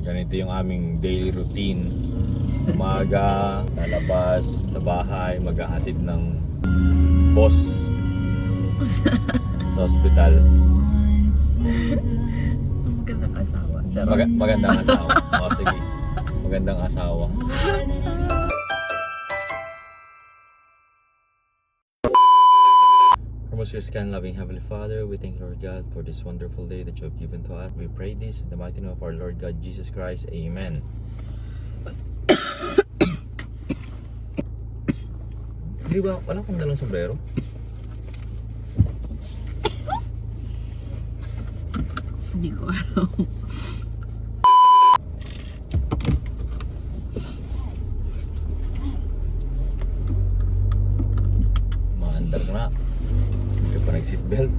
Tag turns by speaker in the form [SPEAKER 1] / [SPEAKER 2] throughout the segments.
[SPEAKER 1] Ganito yung aming daily routine. Umaga, lalabas sa bahay, maghahatid ng boss sa ospital.
[SPEAKER 2] Magandang asawa.
[SPEAKER 1] Magandang asawa. O sige, magandang asawa. Our most scan loving Heavenly Father, we thank Lord God for this wonderful day that you have given to us. We pray this in the mighty name of our Lord God Jesus Christ. Amen. Di ba, wala kang dalang sombrero?
[SPEAKER 2] Hindi ko alam.
[SPEAKER 1] Maandar ka na. Hindi ka pa nag-seatbelt.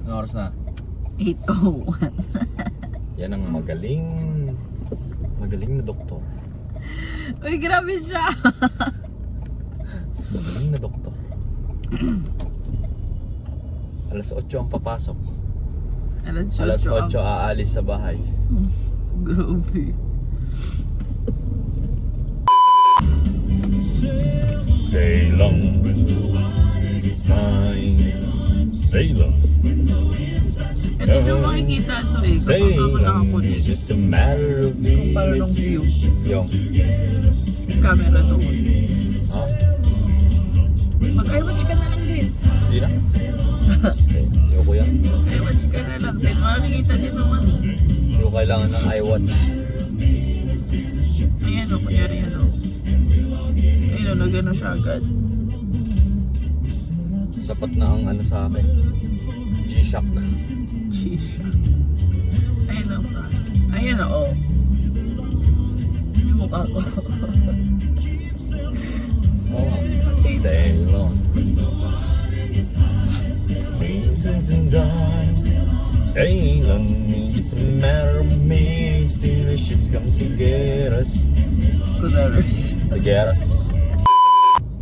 [SPEAKER 1] Anong oras na?
[SPEAKER 2] 8:01.
[SPEAKER 1] Yan ang magaling na doktor.
[SPEAKER 2] Uy, grabe siya.
[SPEAKER 1] Magaling na doktor. Alas 8 ang papasok. Alas 8 aalis sa bahay.
[SPEAKER 2] Grabe.
[SPEAKER 1] Sail on, sail on.
[SPEAKER 2] Ito dyan makikita ito eh.
[SPEAKER 1] Sail
[SPEAKER 2] Kapag
[SPEAKER 1] on,
[SPEAKER 2] nakapun.
[SPEAKER 1] it's just a matter of
[SPEAKER 2] Para nung
[SPEAKER 1] minutes.
[SPEAKER 2] view.
[SPEAKER 1] Yung,
[SPEAKER 2] Camera doon.
[SPEAKER 1] ha?
[SPEAKER 2] Mag-iWatch ka na lang din.
[SPEAKER 1] Hindi na. Ayoko yan.
[SPEAKER 2] I-watch ka na lang din. Makikita din naman.
[SPEAKER 1] Hindi ko kailangan ng iWatch.
[SPEAKER 2] Ayan o, kunyari yan o. Ayun o, nagano siya agad.
[SPEAKER 1] Sapat na ang ano sa akin. G-Shock.
[SPEAKER 2] Shisha. Ayan o, front. Ayan o, yung mukha ko.
[SPEAKER 1] Oh, sail on. Reasons and dimes. Sail on, it's just a matter of minutes till the ship comes to get us.
[SPEAKER 2] Kudaras.
[SPEAKER 1] To get us.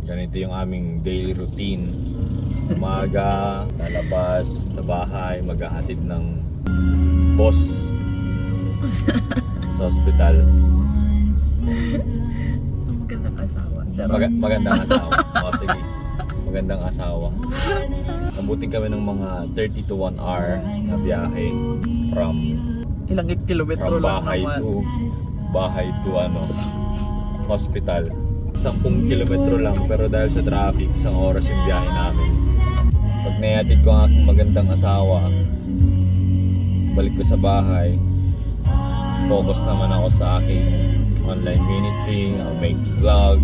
[SPEAKER 1] Ganito yung aming daily routine. Umaga, lalabas sa bahay, maghahatid ng boss sa ospital.
[SPEAKER 2] Magandang asawa.
[SPEAKER 1] Magandang asawa. O sige, magandang asawa. Nabuting kami ng mga 30 to 1 hour na biyahe from
[SPEAKER 2] Ilang kilometro lang
[SPEAKER 1] bahay
[SPEAKER 2] naman.
[SPEAKER 1] to hospital. 10 kilometro lang, pero dahil sa traffic, 1 oras yung biyahe namin. Pag naihatid ko ang aking magandang asawa, balik ko sa bahay, focus naman ako sa aking online ministry, I'll make vlog,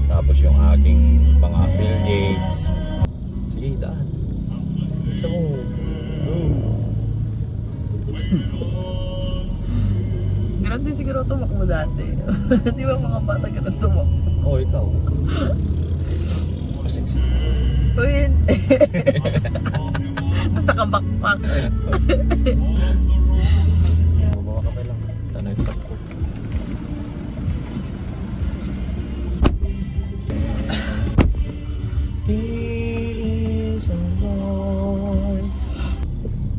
[SPEAKER 1] tapos yung aking mga affiliates. Sige, daan. Isa mo.
[SPEAKER 2] Ganun din siguro tumakbo dati. Di ba mga bata ganun tumakbo?
[SPEAKER 1] Oh, ikaw. Kasi,
[SPEAKER 2] Uy, tapos naka-backpack.
[SPEAKER 1] baba ka pa lang. Tanay top ko. He is a Lord.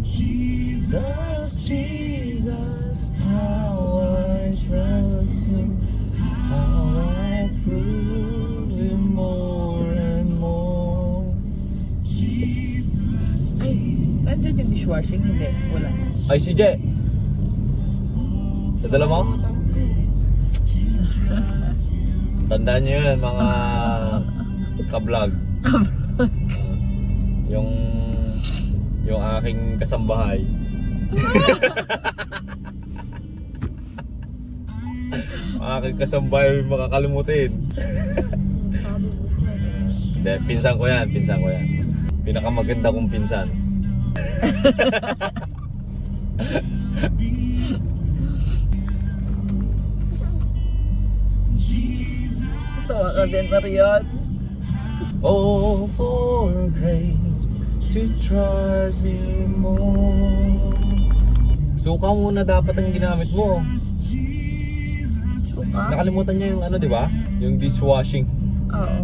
[SPEAKER 1] Jesus, Jesus, how I trust Him, how I prove Him more and more.
[SPEAKER 2] Ay, nandun yung dishwashing? Hindi, wala.
[SPEAKER 1] Ay, si Je! Nadala mo? Tandaan nyo yun, mga ka-vlog. Yung aking kasambahay. Aking kasambahay makakalimutin. Hindi, pinsan ko yan. Pinakamaganda kong pinsan.
[SPEAKER 2] Tawa ka din, Mariot.
[SPEAKER 1] Oh, for grace to trust you more. Suka muna dapat ang ginamit mo.
[SPEAKER 2] Suka?
[SPEAKER 1] Nakalimutan niya yung ano, di ba? Yung dishwashing.
[SPEAKER 2] Oo.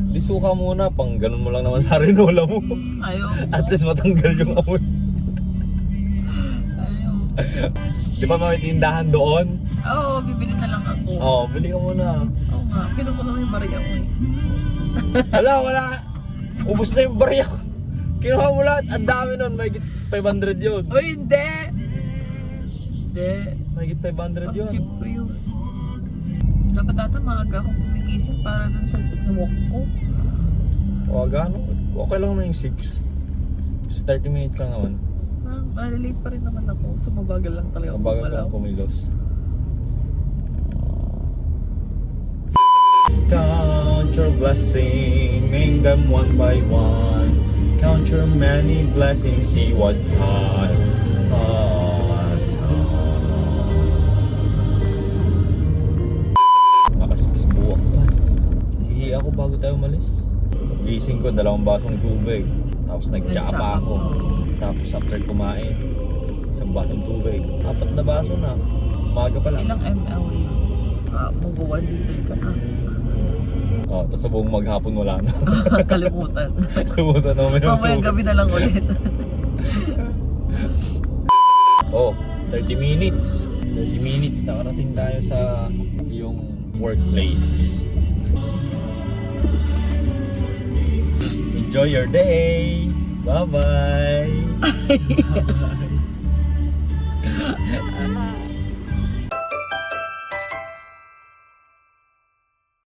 [SPEAKER 1] Di suka muna, pang ganun mo lang naman sa rinola mo.
[SPEAKER 2] Ayaw.
[SPEAKER 1] At least matanggal yung amoy.
[SPEAKER 2] Ayaw.
[SPEAKER 1] Di ba may tindahan doon?
[SPEAKER 2] Oo, bibili na lang ako.
[SPEAKER 1] Oo, bili ka muna.
[SPEAKER 2] Oo nga, kinuha ko yung Maria ko eh.
[SPEAKER 1] Wala. Ubus na yung barya. Kinuha mo lahat. Ang dami nun. May 500 yun.
[SPEAKER 2] Uy, hindi! Hindi.
[SPEAKER 1] May 500 yun.
[SPEAKER 2] Pag-chip ko yun. Dapat ata maaga akong gumigising para dun sa walk ko.
[SPEAKER 1] O, gano? Okay lang naman yung 6. So, 30 minutes lang naman.
[SPEAKER 2] Malilate pa rin naman ako. So mabagal lang talaga ako
[SPEAKER 1] Kabagal
[SPEAKER 2] gumalaw.
[SPEAKER 1] lang kumilos. Count your blessing, name them one by one. Count your many blessings, see what God has done. Nakasix buwak pa. Hihi ako bago tayo umalis. Gising ko, 2 basong tubig. Tapos nagtsaka ako. Tapos after kumain, 1 basong tubig. 4 na baso na. Umaga pa lang.
[SPEAKER 2] Ilang ml yun? Mag-1 liter ka na.
[SPEAKER 1] Oh, tapos sa buong maghapon wala na.
[SPEAKER 2] Kalimutan.
[SPEAKER 1] Kalimutan namin yung
[SPEAKER 2] Mamaya
[SPEAKER 1] tubig.
[SPEAKER 2] gabi na lang ulit.
[SPEAKER 1] Oh, 30 minutes. 30 minutes, nakarating tayo sa yung workplace. Enjoy your day! Bye-bye!